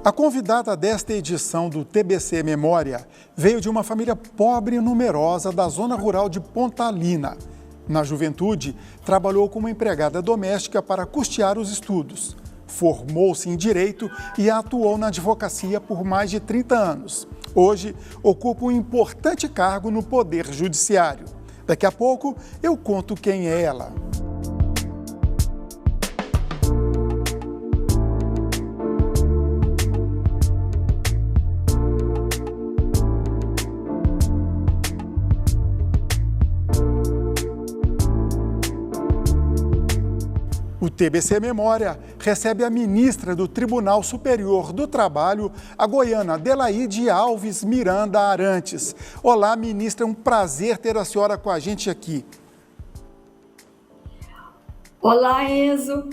A convidada desta edição do TBC Memória veio de uma família pobre e numerosa da zona rural de Pontalina. Na juventude, trabalhou como empregada doméstica para custear os estudos. Formou-se em Direito e atuou na advocacia por mais de 30 anos. Hoje, ocupa um importante cargo no Poder Judiciário. Daqui a pouco, eu conto quem é ela. O TBC Memória recebe a ministra do Tribunal Superior do Trabalho, a goiana Adelaide Alves Miranda Arantes. Olá, ministra, é um prazer ter a senhora com a gente aqui. Olá, Enzo.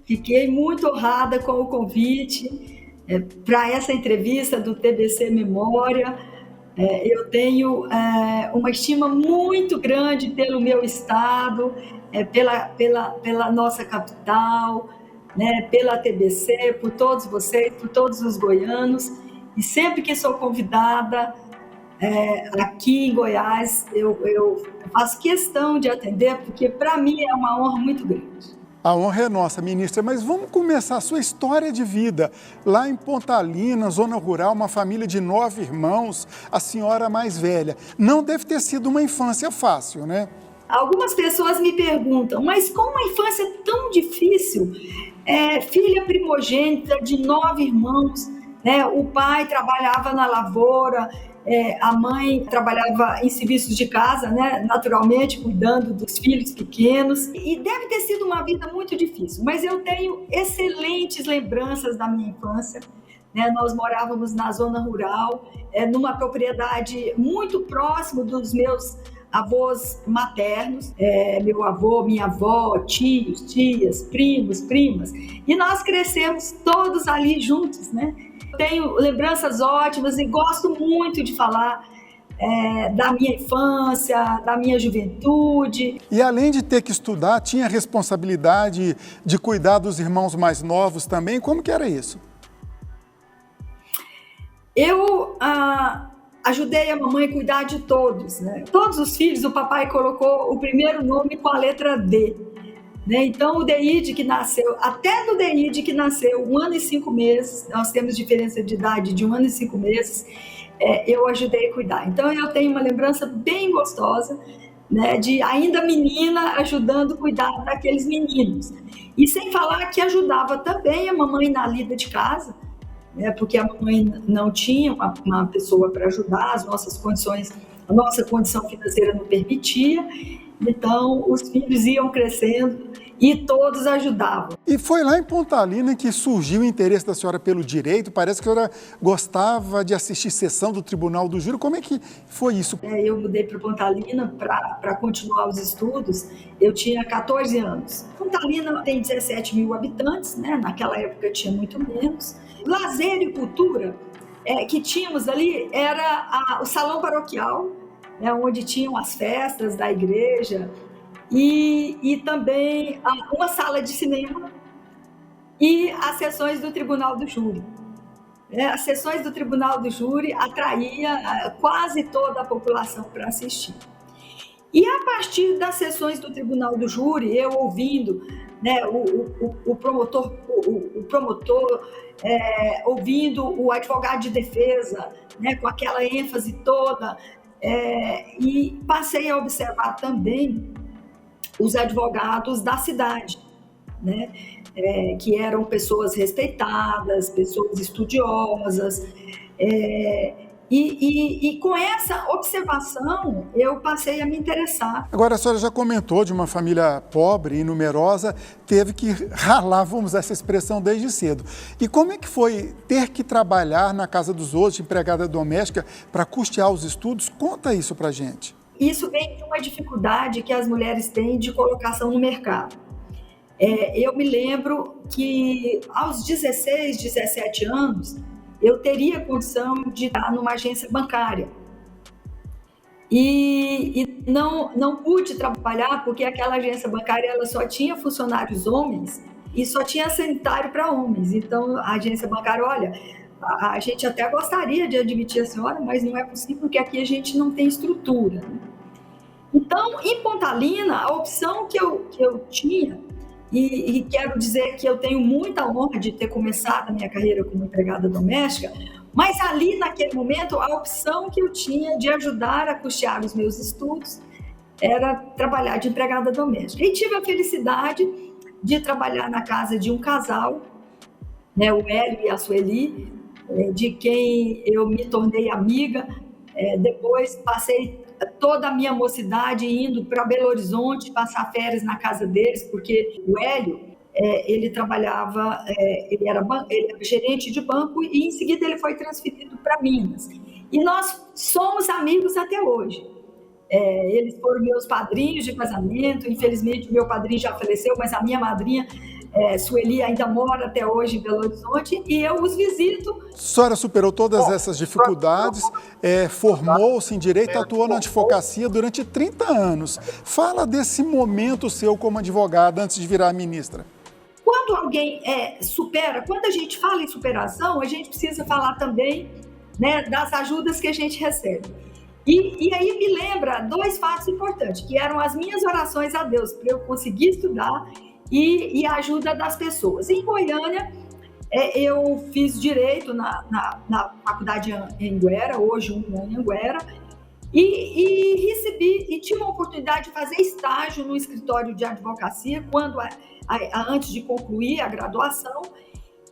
Fiquei muito honrada com o convite para essa entrevista do TBC Memória. Eu tenho uma estima muito grande pelo meu estado, pela nossa capital, né, pela TBC, por todos vocês, por todos os goianos. E sempre que sou convidada aqui em Goiás, eu faço questão de atender, porque para mim é uma honra muito grande. A honra é nossa, ministra, mas vamos começar a sua história de vida. Lá em Pontalina, zona rural, uma família de 9 irmãos, a senhora mais velha. Não deve ter sido uma infância fácil, né? Algumas pessoas me perguntam, mas como a infância é tão difícil? Filha primogênita de 9 irmãos, né? O pai trabalhava na lavoura, a mãe trabalhava em serviços de casa, né? Naturalmente, cuidando dos filhos pequenos. E deve ter sido uma vida muito difícil, mas eu tenho excelentes lembranças da minha infância. Né? Nós morávamos na zona rural, numa propriedade muito próximo dos meus avós maternos, meu avô, minha avó, tios, tias, primos, primas. E nós crescemos todos ali juntos, né? Tenho lembranças ótimas e gosto muito de falar da minha infância, da minha juventude. E além de ter que estudar, tinha a responsabilidade de cuidar dos irmãos mais novos também? Como que era isso? Eu ajudei a mamãe a cuidar de todos, né? Todos os filhos, o papai colocou o primeiro nome com a letra D. Né? Então, o Deide que nasceu, até do Deide que nasceu 1 ano e 5 meses, nós temos diferença de idade de 1 ano e 5 meses, eu ajudei a cuidar. Então, eu tenho uma lembrança bem gostosa, né, de ainda menina ajudando a cuidar daqueles meninos. E sem falar que ajudava também a mamãe na lida de casa, né, porque a mamãe não tinha uma pessoa para ajudar, a nossa condição financeira não permitia. Então, os filhos iam crescendo e todos ajudavam. E foi lá em Pontalina que surgiu o interesse da senhora pelo direito? Parece que a senhora gostava de assistir sessão do Tribunal do Júri. Como é que foi isso? Eu mudei para Pontalina para continuar os estudos. Eu tinha 14 anos. Pontalina tem 17 mil habitantes, né? Naquela época tinha muito menos. Lazer e cultura que tínhamos ali era o salão paroquial, né, onde tinham as festas da igreja e também uma sala de cinema e as sessões do Tribunal do Júri. As sessões do Tribunal do Júri atraía quase toda a população para assistir. E a partir das sessões do Tribunal do Júri, eu ouvindo, né, o promotor ouvindo o advogado de defesa, né, com aquela ênfase toda, e passei a observar também os advogados da cidade, né, que eram pessoas respeitadas, pessoas estudiosas, e com essa observação eu passei a me interessar. Agora, a senhora já comentou de uma família pobre e numerosa, teve que ralar, vamos usar essa expressão, desde cedo. E como é que foi ter que trabalhar na casa dos outros, de empregada doméstica, para custear os estudos? Conta isso pra gente. Isso vem de uma dificuldade que as mulheres têm de colocação no mercado. Eu me lembro que aos 16, 17 anos, eu teria condição de estar numa agência bancária. E não pude trabalhar porque aquela agência bancária ela só tinha funcionários homens e só tinha sanitário para homens. Então, a agência bancária, olha, A gente até gostaria de admitir a senhora, mas não é possível, porque aqui a gente não tem estrutura. Então, em Pontalina, a opção que eu tinha, e quero dizer que eu tenho muita honra de ter começado a minha carreira como empregada doméstica, mas ali, naquele momento, a opção que eu tinha de ajudar a custear os meus estudos era trabalhar de empregada doméstica. E tive a felicidade de trabalhar na casa de um casal, né, o Hélio e a Sueli, de quem eu me tornei amiga. Depois passei toda a minha mocidade indo para Belo Horizonte passar férias na casa deles, porque o Hélio, ele trabalhava, ele era gerente de banco e em seguida ele foi transferido para Minas. E nós somos amigos até hoje. Eles foram meus padrinhos de casamento. Infelizmente, o meu padrinho já faleceu, mas a minha madrinha, Sueli, ainda mora até hoje em Belo Horizonte e eu os visito. A senhora superou todas essas dificuldades, formou-se em Direito, atuou na advocacia durante 30 anos. Fala desse momento seu como advogada antes de virar ministra. Quando alguém supera, quando a gente fala em superação, a gente precisa falar também, né, das ajudas que a gente recebe. E aí me lembra 2 fatos importantes, que eram as minhas orações a Deus, para eu conseguir estudar e a ajuda das pessoas. Em Goiânia, eu fiz Direito na faculdade em Anguera, hoje em Anguera, e recebi, e tive a oportunidade de fazer estágio no escritório de advocacia, antes de concluir a graduação,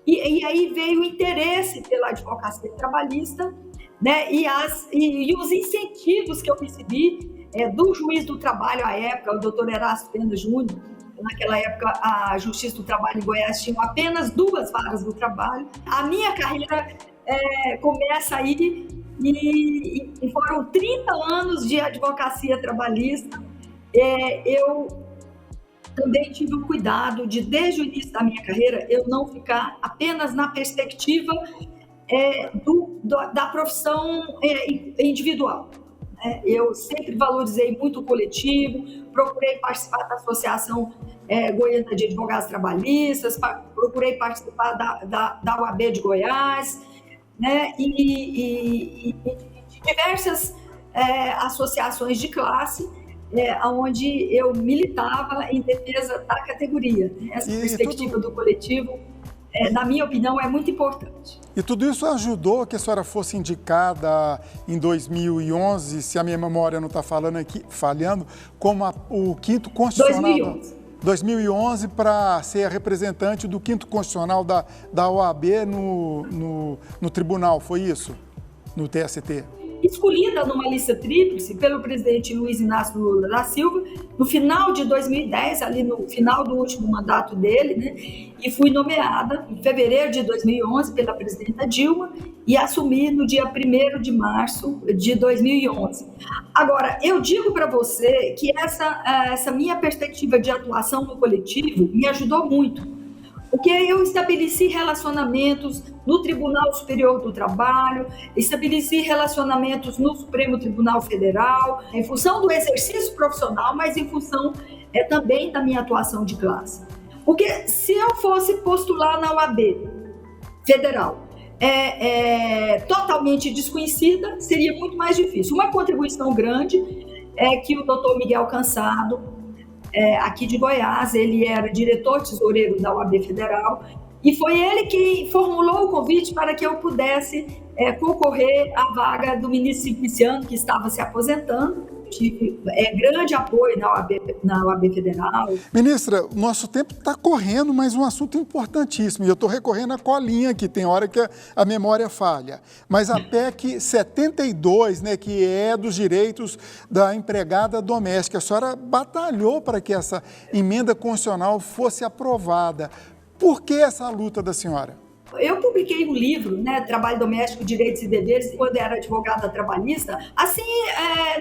e aí veio o interesse pela advocacia trabalhista, né, e os incentivos que eu recebi do juiz do trabalho à época, o doutor Erasto Pena Júnior. Naquela época, a Justiça do Trabalho em Goiás tinha apenas 2 varas do trabalho. A minha carreira começa aí, e foram 30 anos de advocacia trabalhista. Eu também tive o cuidado de, desde o início da minha carreira, eu não ficar apenas na perspectiva da profissão individual. Eu sempre valorizei muito o coletivo, procurei participar da Associação Goiana de Advogados Trabalhistas, procurei participar da OAB de Goiás, né, e de diversas associações de classe, onde eu militava em defesa da categoria. Essa perspectiva do coletivo, na minha opinião, é muito importante. E tudo isso ajudou que a senhora fosse indicada em 2011, se a minha memória não está falhando, como o 5º Constitucional... 2011, para ser a representante do 5º Constitucional da OAB no tribunal, foi isso? No TST? Escolhida numa lista tríplice pelo presidente Luiz Inácio Lula da Silva, no final de 2010, ali no final do último mandato dele, né, e fui nomeada em fevereiro de 2011 pela presidenta Dilma e assumi no dia 1º de março de 2011. Agora, eu digo para você que essa minha perspectiva de atuação no coletivo me ajudou muito, porque eu estabeleci relacionamentos no Tribunal Superior do Trabalho, estabeleci relacionamentos no Supremo Tribunal Federal, em função do exercício profissional, mas em função também da minha atuação de classe. Porque se eu fosse postular na OAB Federal, totalmente desconhecida, seria muito mais difícil. Uma contribuição grande é que o doutor Miguel Cansado, aqui de Goiás, ele era diretor-tesoureiro da OAB Federal, e foi ele que formulou o convite para que eu pudesse concorrer à vaga do ministro Simpliciano, que estava se aposentando. Tive grande apoio na OAB Federal. Ministra, o nosso tempo está correndo, mas um assunto importantíssimo, e eu estou recorrendo à colinha, que tem hora que a memória falha. Mas a PEC 72, né, que é dos direitos da empregada doméstica, a senhora batalhou para que essa emenda constitucional fosse aprovada. Por que essa luta da senhora? Eu publiquei um livro, né, Trabalho Doméstico, Direitos e Deveres, quando era advogada trabalhista, assim,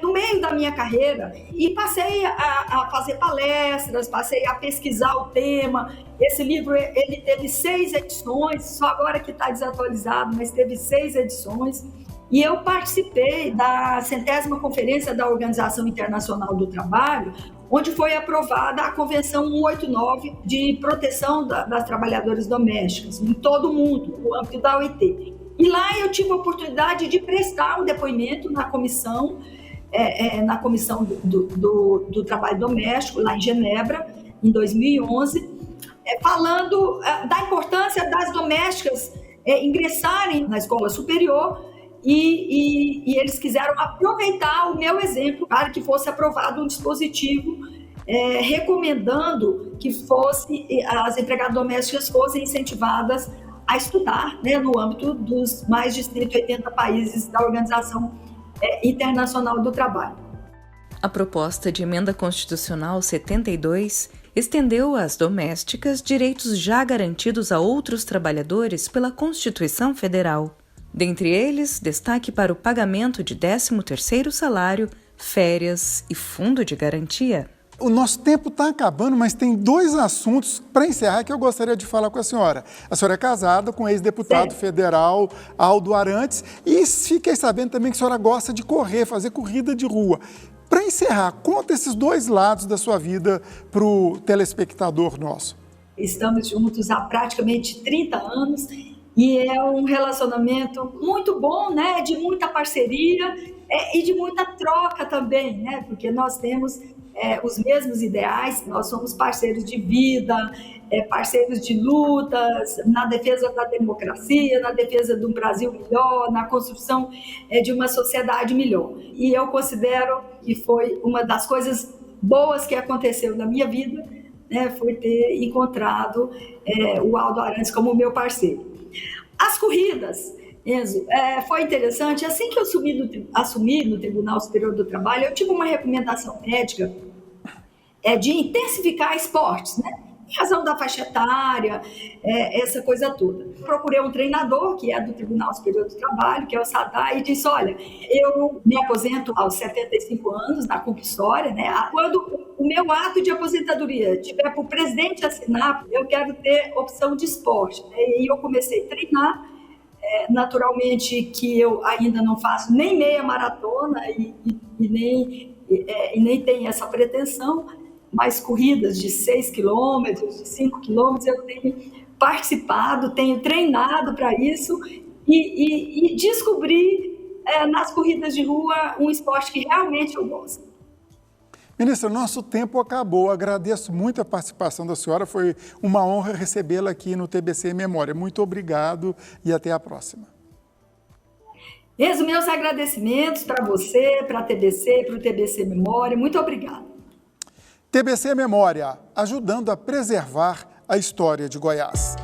no meio da minha carreira, e passei a fazer palestras, passei a pesquisar o tema. Esse livro, ele teve 6 edições, só agora que está desatualizado, mas teve 6 edições, e eu participei da 100ª Conferência da Organização Internacional do Trabalho, onde foi aprovada a Convenção 189 de proteção das trabalhadoras domésticas, em todo o mundo, no âmbito da OIT. E lá eu tive a oportunidade de prestar um depoimento na comissão, do trabalho doméstico, lá em Genebra, em 2011, falando da importância das domésticas ingressarem na escola superior, e eles quiseram aproveitar o meu exemplo para que fosse aprovado um dispositivo recomendando que as empregadas domésticas fossem incentivadas a estudar, né, no âmbito dos mais de 180 países da Organização Internacional do Trabalho. A proposta de emenda constitucional 72 estendeu às domésticas direitos já garantidos a outros trabalhadores pela Constituição Federal. Dentre eles, destaque para o pagamento de 13º salário, férias e fundo de garantia. O nosso tempo está acabando, mas tem 2 assuntos para encerrar que eu gostaria de falar com a senhora. A senhora é casada com o ex-deputado federal Aldo Arantes e fiquei sabendo também que a senhora gosta de correr, fazer corrida de rua. Para encerrar, conta esses 2 lados da sua vida para o telespectador nosso. Estamos juntos há praticamente 30 anos e é um relacionamento muito bom, né? De muita parceria e de muita troca também, né? Porque nós temos os mesmos ideais, nós somos parceiros de vida, parceiros de lutas, na defesa da democracia, na defesa de um Brasil melhor, na construção de uma sociedade melhor. E eu considero que foi uma das coisas boas que aconteceu na minha vida, né, foi ter encontrado o Aldo Arantes como meu parceiro. As corridas, Enzo, foi interessante. Assim que eu assumi no Tribunal Superior do Trabalho, eu tive uma recomendação médica de intensificar esportes, né? Em razão da faixa etária, essa coisa toda. Procurei um treinador, que é do Tribunal Superior do Trabalho, que é o Sadar, e disse, olha, eu me aposento aos 75 anos, na compulsória, né? Quando o meu ato de aposentadoria tiver para o presidente assinar, eu quero ter opção de esporte. E eu comecei a treinar, naturalmente que eu ainda não faço nem meia maratona e nem tenho essa pretensão, mas corridas de 6 quilômetros, de 5 quilômetros, eu tenho participado, tenho treinado para isso e descobri nas corridas de rua um esporte que realmente eu gosto. Ministra, nosso tempo acabou. Agradeço muito a participação da senhora. Foi uma honra recebê-la aqui no TBC Memória. Muito obrigado e até a próxima. Meus agradecimentos para você, para a TBC, para o TBC Memória. Muito obrigada. TBC Memória, ajudando a preservar a história de Goiás.